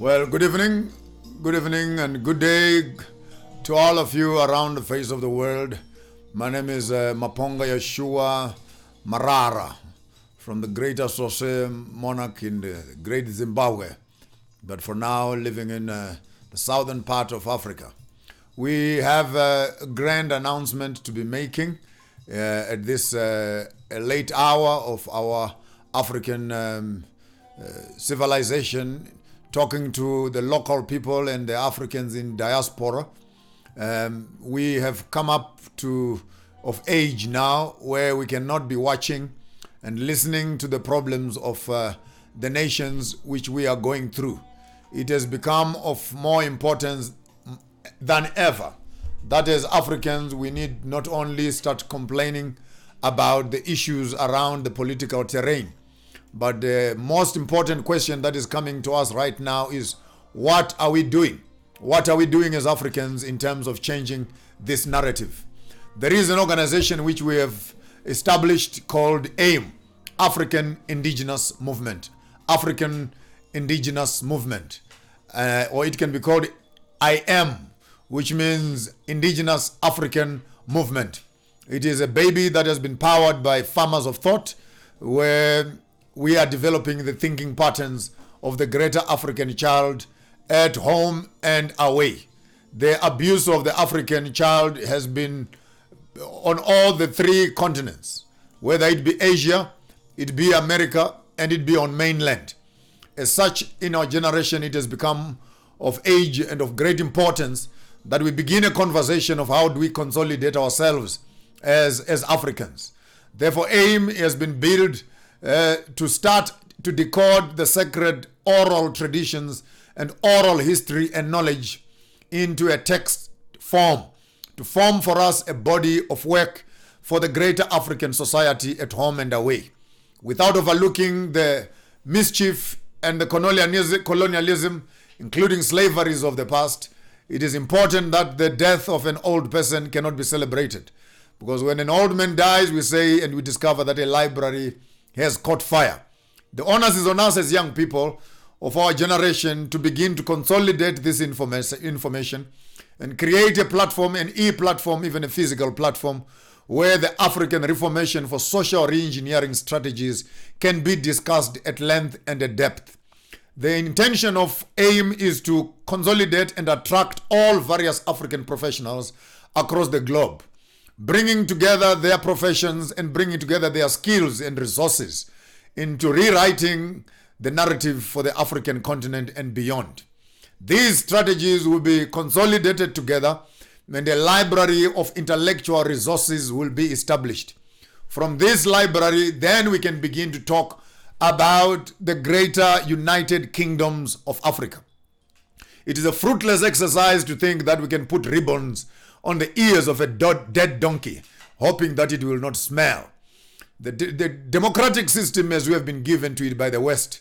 Well, good evening, and good day to all of you around the face of the world. My name is Maponga Yeshua Mara-Rah from the great Asose monarch in the great Zimbabwe, but for now living in the southern part of Africa. We have a grand announcement to be making at this late hour of our African civilization, talking to the local people and the Africans in diaspora. We have come up of age now where we cannot be watching and listening to the problems of the nations which we are going through. It has become of more importance than ever that as Africans we need not only start complaining about the issues around the political terrain, but the most important question that is coming to us right now is, what are we doing? What are we doing as Africans in terms of changing this narrative? There is an organization which we have established called AIM, African Indigenous Movement. African Indigenous Movement. Or it can be called IM, which means Indigenous African Movement. It is a baby that has been powered by farmers of thought, where we are developing the thinking patterns of the greater African child at home and away. The abuse of the African child has been on all the three continents, whether it be Asia, it be America, and it be on mainland. As such, in our generation, it has become of age and of great importance that we begin a conversation of how do we consolidate ourselves as Africans. Therefore, AIM has been built to start to decode the sacred oral traditions and oral history and knowledge into a text form, to form for us a body of work for the greater African society at home and away, without overlooking the mischief and the colonialism, including slaveries of the past. It is important that the death of an old person cannot be celebrated, because when an old man dies, we say and we discover that a library has caught fire. The onus is on us as young people of our generation to begin to consolidate this information and create a platform, an e-platform, even a physical platform, where the African Reformation for social re-engineering strategies can be discussed at length and at depth. The intention of AIM is to consolidate and attract all various African professionals across the globe, bringing together their professions and bringing together their skills and resources into rewriting the narrative for the African continent and beyond. These strategies will be consolidated together and a library of intellectual resources will be established. From this library, then we can begin to talk about the greater United Kingdoms of Africa. It is a fruitless exercise to think that we can put ribbons on the ears of a dead donkey, hoping that it will not smell. The democratic system as we have been given to it by the West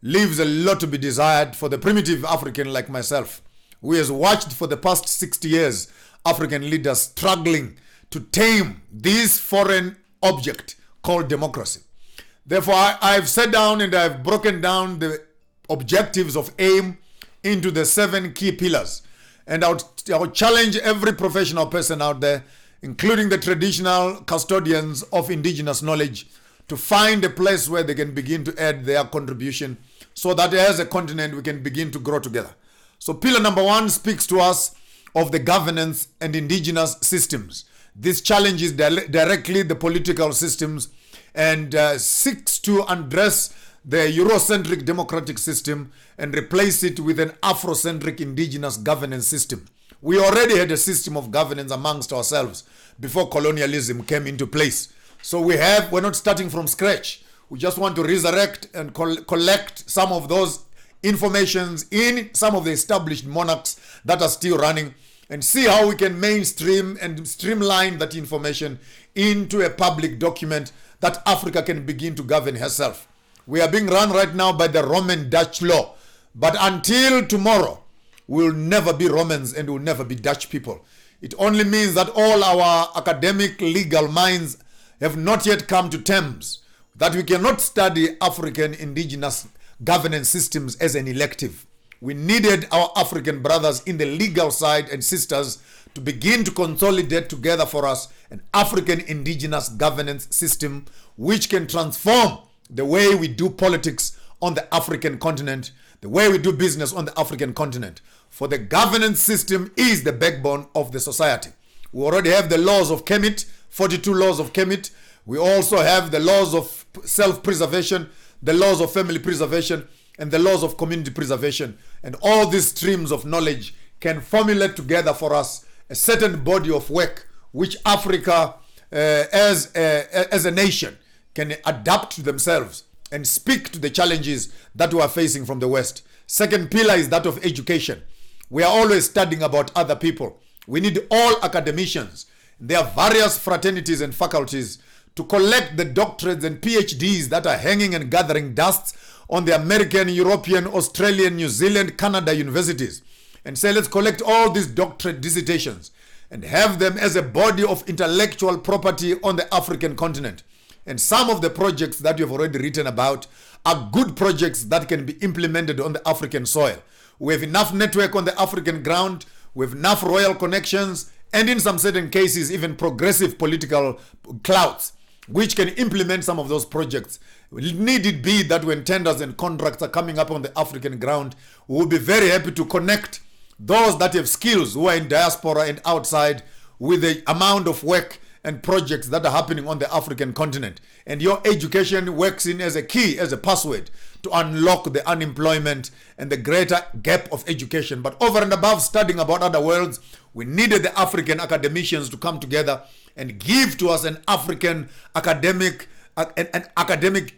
leaves a lot to be desired for the primitive African like myself, who has watched for the past 60 years African leaders struggling to tame this foreign object called democracy. Therefore, I've sat down and I've broken down the objectives of AIM into the 7 key pillars. And I would challenge every professional person out there, including the traditional custodians of indigenous knowledge, to find a place where they can begin to add their contribution so that as a continent we can begin to grow together. So pillar number 1 speaks to us of the governance and indigenous systems. This challenges directly the political systems and seeks to address the Eurocentric democratic system and replace it with an Afrocentric indigenous governance system. We already had a system of governance amongst ourselves before colonialism came into place. So we're not starting from scratch. We just want to resurrect and collect some of those informations in some of the established monarchs that are still running and see how we can mainstream and streamline that information into a public document that Africa can begin to govern herself. We are being run right now by the Roman Dutch law. But until tomorrow, we'll never be Romans and we'll never be Dutch people. It only means that all our academic legal minds have not yet come to terms that we cannot study African indigenous governance systems as an elective. we needed our African brothers in the legal side and sisters to begin to consolidate together for us an African indigenous governance system which can transform the way we do politics on the African continent, the way we do business on the African continent. For the governance system is the backbone of the society. We already have the laws of Kemet, 42 laws of Kemet. We also have the laws of self-preservation, the laws of family preservation, and the laws of community preservation. And all these streams of knowledge can formulate together for us a certain body of work which Africa as a nation can adapt to themselves and speak to the challenges that we are facing from the West. Second pillar is that of education. We are always studying about other people. We need all academicians. There are various fraternities and faculties to collect the doctorates and PhDs that are hanging and gathering dust on the American, European, Australian, New Zealand, Canada universities, and say, let's collect all these doctorate dissertations and have them as a body of intellectual property on the African continent. And some of the projects that you've already written about are good projects that can be implemented on the African soil. We have enough network on the African ground, we have enough royal connections, and in some certain cases, even progressive political clouds, which can implement some of those projects. Need it be that when tenders and contracts are coming up on the African ground, we will be very happy to connect those that have skills who are in diaspora and outside with the amount of work and projects that are happening on the African continent. And your education works in as a key, as a password to unlock the unemployment and the greater gap of education. But over and above studying about other worlds, we needed the African academicians to come together and give to us an African academic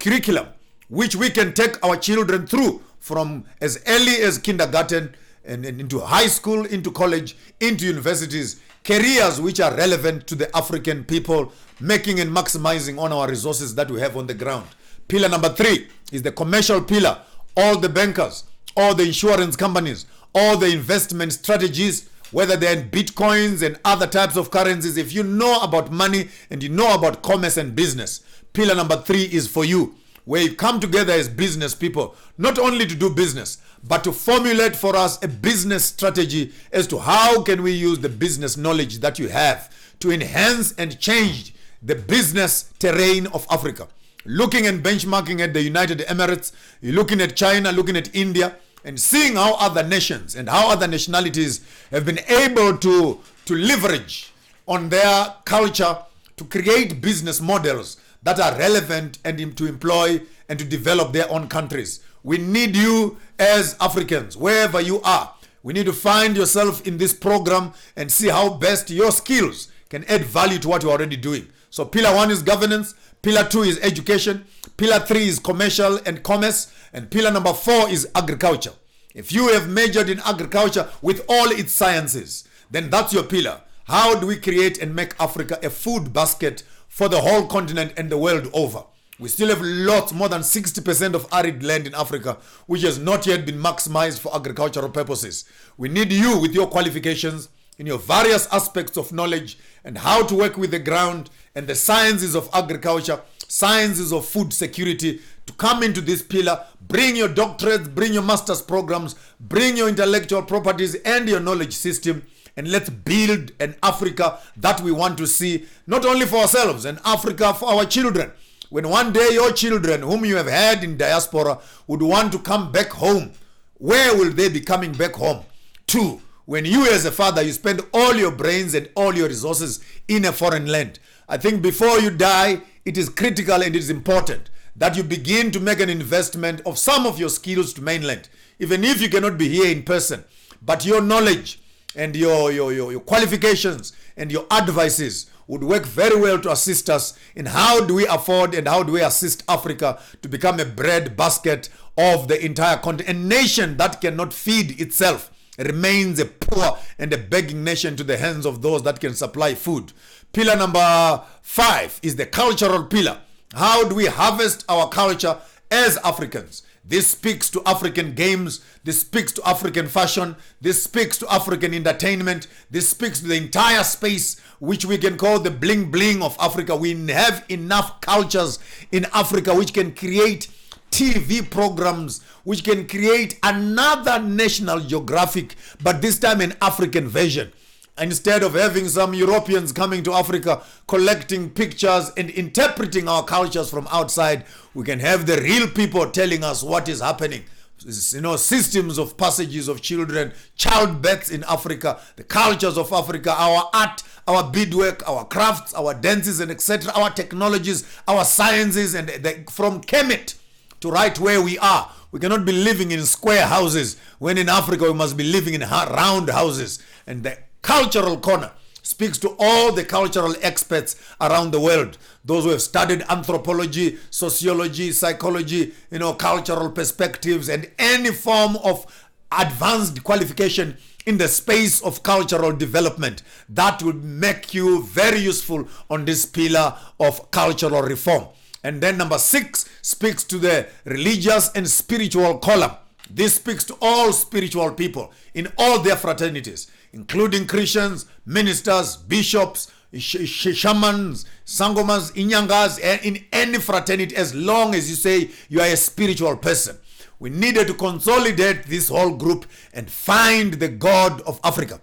curriculum which we can take our children through from as early as kindergarten and into high school, into college, into universities, careers which are relevant to the African people, making and maximizing on our resources that we have on the ground. Pillar number 3 is the commercial pillar. All the bankers, all the insurance companies, all the investment strategies, whether they're in bitcoins and other types of currencies, if you know about money and you know about commerce and business, pillar number 3 is for you, where you come together as business people, not only to do business, but to formulate for us a business strategy as to how can we use the business knowledge that you have to enhance and change the business terrain of Africa. Looking and benchmarking at the United Emirates, you're looking at China, looking at India, and seeing how other nations and how other nationalities have been able to leverage on their culture to create business models that are relevant and to employ and to develop their own countries. We need you as Africans, wherever you are. We need to find yourself in this program and see how best your skills can add value to what you're already doing. So pillar 1 is governance, pillar 2 is education, pillar 3 is commercial and commerce, and pillar number 4 is agriculture. If you have majored in agriculture with all its sciences, then that's your pillar. How do we create and make Africa a food basket for the whole continent and the world over? We still have lots, more than 60% of arid land in Africa, which has not yet been maximized for agricultural purposes. We need you with your qualifications in your various aspects of knowledge and how to work with the ground and the sciences of agriculture, sciences of food security, to come into this pillar. Bring your doctorates, bring your master's programs, bring your intellectual properties and your knowledge system, and let's build an Africa that we want to see, not only for ourselves, an Africa for our children. When one day your children, whom you have had in diaspora, would want to come back home, where will they be coming back home to? When you as a father, you spend all your brains and all your resources in a foreign land. I think before you die, it is critical and it is important that you begin to make an investment of some of your skills to mainland, even if you cannot be here in person. But your knowledge and your qualifications and your advices would work very well to assist us in how do we afford and how do we assist Africa to become a bread basket of the entire continent. A nation that cannot feed itself remains a poor and a begging nation to the hands of those that can supply food. Pillar number 5 is the cultural pillar. How do we harvest our culture as Africans? This speaks to African games. This speaks to African fashion. This speaks to African entertainment. This speaks to the entire space which we can call the bling bling of Africa. We have enough cultures in Africa which can create TV programs which can create another National Geographic, but this time an African version. Instead of having some Europeans coming to Africa, collecting pictures and interpreting our cultures from outside, we can have the real people telling us what is happening. Systems of passages of children, childbirths in Africa, the cultures of Africa, our art, our beadwork, our crafts, our dances, and etc., our technologies, our sciences, and from Kemet to right where we are. We cannot be living in square houses when in Africa we must be living in round houses. And the cultural corner speaks to all the cultural experts around the world, those who have studied anthropology, sociology, psychology, cultural perspectives, and any form of advanced qualification in the space of cultural development. That will make you very useful on this pillar of cultural reform. And then number 6 speaks to the religious and spiritual column. This speaks to all spiritual people in all their fraternities, including Christians, ministers, bishops, shamans, sangomas, inyangas, and in any fraternity, as long as you say you are a spiritual person. We needed to consolidate this whole group and find the God of Africa.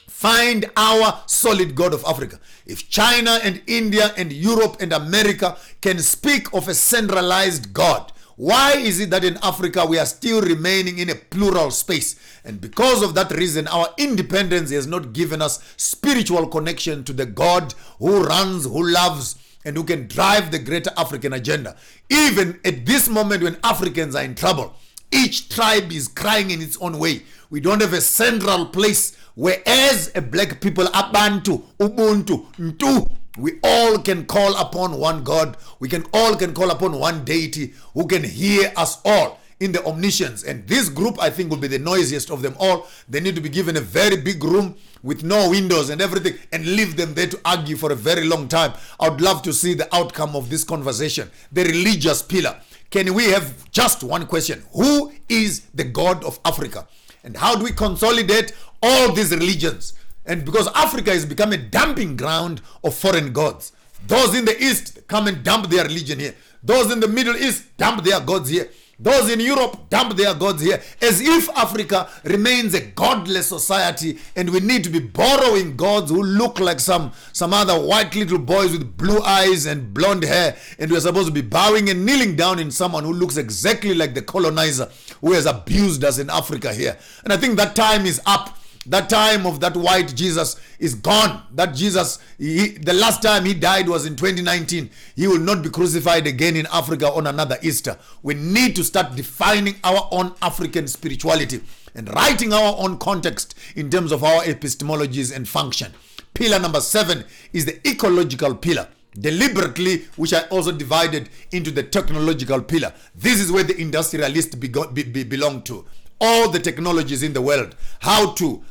Find our solid God of Africa. If China and India and Europe and America can speak of a centralized God, why is it that in Africa we are still remaining in a plural space? And because of that reason, our independence has not given us spiritual connection to the God who runs, who loves, and who can drive the greater African agenda. Even at this moment when Africans are in trouble, each tribe is crying in its own way. We don't have a central place where, as a black people, Abantu, Ubuntu, Ntu, we all can call upon one God. We can call upon one deity who can hear us all in the omniscience. And this group, I think, will be the noisiest of them all. They need to be given a very big room with no windows and everything, and leave them there to argue for a very long time. I would love to see the outcome of this conversation. The religious pillar. Can we have just one question? Who is the God of Africa? And how do we consolidate all these religions? And because Africa has become a dumping ground of foreign gods. Those in the East come and dump their religion here. Those in the Middle East dump their gods here. Those in Europe dump their gods here. As if Africa remains a godless society and we need to be borrowing gods who look like some other white little boys with blue eyes and blonde hair, and we're supposed to be bowing and kneeling down in someone who looks exactly like the colonizer who has abused us in Africa here. And I think that time is up. That time of that white Jesus is gone. That Jesus, the last time he died was in 2019. He will not be crucified again in Africa on another Easter. We need to start defining our own African spirituality and writing our own context in terms of our epistemologies and function. Pillar number 7 is the ecological pillar. Deliberately, which I also divided into the technological pillar. This is where the industrialists belong to. All the technologies in the world, how to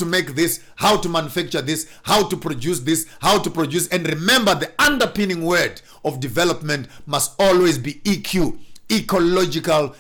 make this, how to manufacture this, how to produce this, and remember the underpinning word of development must always be EQ, ecological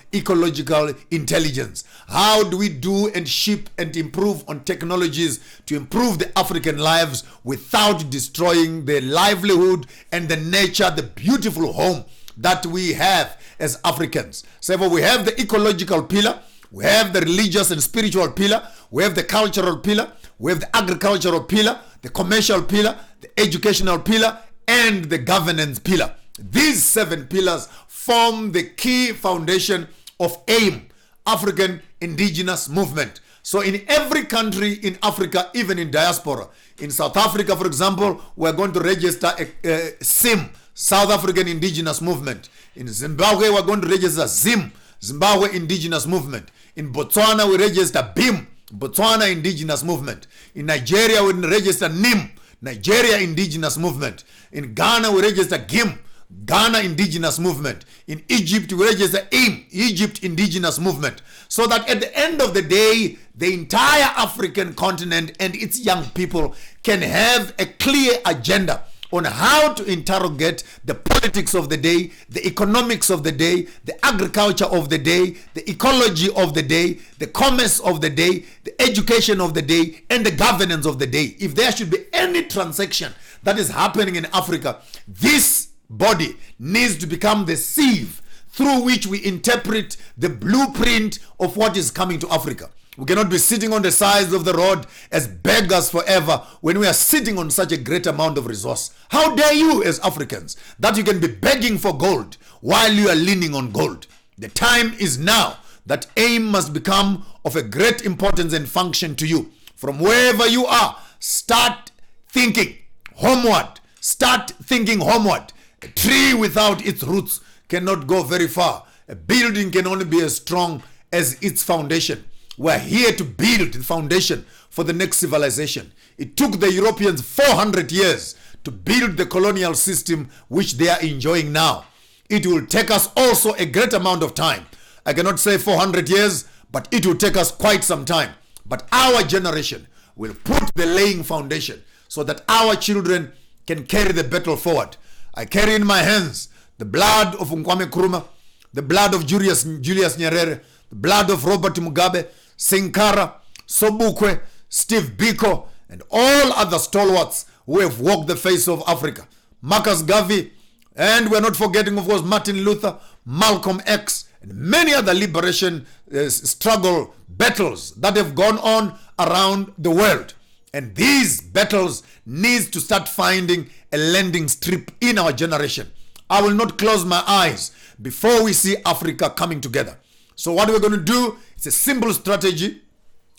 intelligence. How do we do and ship and improve on technologies to improve the African lives without destroying the livelihood and the nature, the beautiful home that we have as Africans? So we have the ecological pillar, we have the religious and spiritual pillar, we have the cultural pillar, we have the agricultural pillar, the commercial pillar, the educational pillar, and the governance pillar. These 7 pillars form the key foundation of AIM, African Indigenous Movement. So in every country in Africa, even in diaspora, in South Africa, for example, we're going to register a SIM, South African Indigenous Movement. In Zimbabwe, we're going to register ZIM, Zimbabwe Indigenous Movement. In Botswana, we register BIM, Botswana Indigenous Movement. In Nigeria, we register NIM, Nigeria Indigenous Movement. In Ghana, we register GIM, Ghana Indigenous Movement. In Egypt, we register AIM, Egypt Indigenous Movement. So that at the end of the day, the entire African continent and its young people can have a clear agenda on how to interrogate the politics of the day, the economics of the day, the agriculture of the day, the ecology of the day, the commerce of the day, the education of the day, and the governance of the day. If there should be any transaction that is happening in Africa, this body needs to become the sieve through which we interpret the blueprint of what is coming to Africa. We cannot be sitting on the sides of the road as beggars forever when we are sitting on such a great amount of resource. How dare you as Africans that you can be begging for gold while you are leaning on gold? The time is now that AIM must become of a great importance and function to you. From wherever you are, start thinking homeward. Start thinking homeward. A tree without its roots cannot go very far. A building can only be as strong as its foundation. We're here to build the foundation for the next civilization. It took the Europeans 400 years to build the colonial system which they are enjoying now. It will take us also a great amount of time. I cannot say 400 years, but it will take us quite some time. But our generation will put the laying foundation so that our children can carry the battle forward. I carry in my hands the blood of Nkwame Nkrumah, the blood of Julius Nyerere, the blood of Robert Mugabe, Sankara, Sobukwe, Steve Biko, and all other stalwarts who have walked the face of Africa. Marcus Garvey, and we're not forgetting, of course, Martin Luther, Malcolm X, and many other liberation struggle battles that have gone on around the world. And these battles need to start finding a landing strip in our generation. I will not close my eyes before we see Africa coming together. So what we're going to do, it's a simple strategy.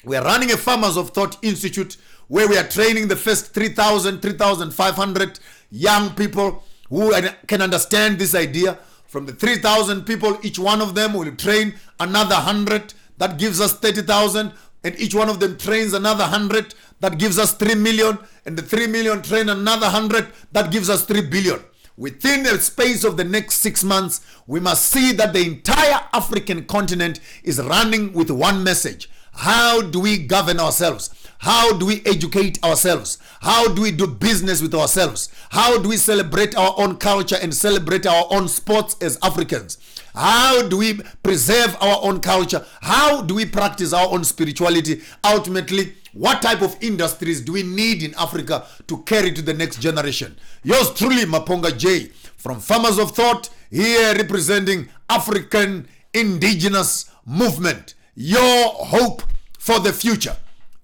We are running a Farmers of Thought Institute where we are training the first 3,500 young people who can understand this idea. From the 3,000 people, each one of them will train another 100. That gives us 30,000. And each one of them trains another 100. That gives us 3 million. And the 3 million train another 100. That gives us 3 billion. Within the space of the next 6 months, we must see that the entire African continent is running with one message. How do we govern ourselves? How do we educate ourselves? How do we do business with ourselves? How do we celebrate our own culture and celebrate our own sports as Africans? How do we preserve our own culture? How do we practice our own spirituality? Ultimately, what type of industries do we need in Africa to carry to the next generation? Yours truly, Maponga J, from Farmers of Thought, here representing African Indigenous movement. Your hope for the future.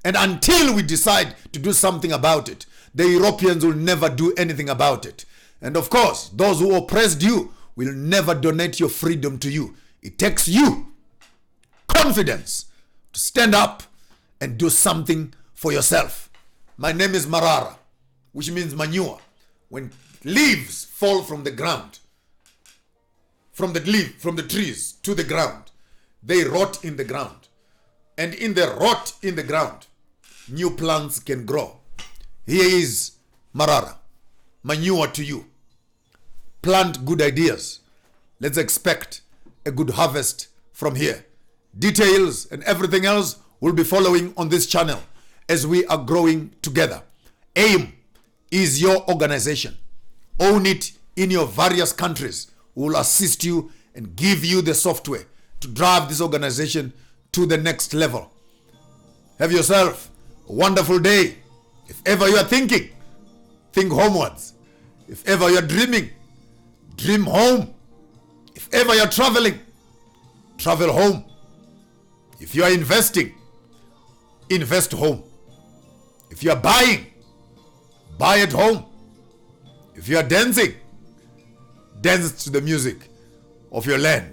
And until we decide to do something about it, the Europeans will never do anything about it. And of course, those who oppressed you will never donate your freedom to you. It takes you confidence to stand up and do something for yourself. My name is Mara-Rah, which means manure. When leaves fall from the ground, from the trees to the ground, they rot in the ground. And in the rot in the ground, new plants can grow. Here is Mara-Rah, manure to you. Plant good ideas. Let's expect a good harvest from here. Details and everything else will be following on this channel as we are growing together. AIM is your organization. Own it in your various countries. We will assist you and give you the software to drive this organization to the next level. Have yourself a wonderful day. If ever you are thinking, think homewards. If ever you are dreaming, dream home. If ever you are traveling, travel home. If you are investing, invest home. If you are buying, buy at home. If you are dancing, dance to the music of your land.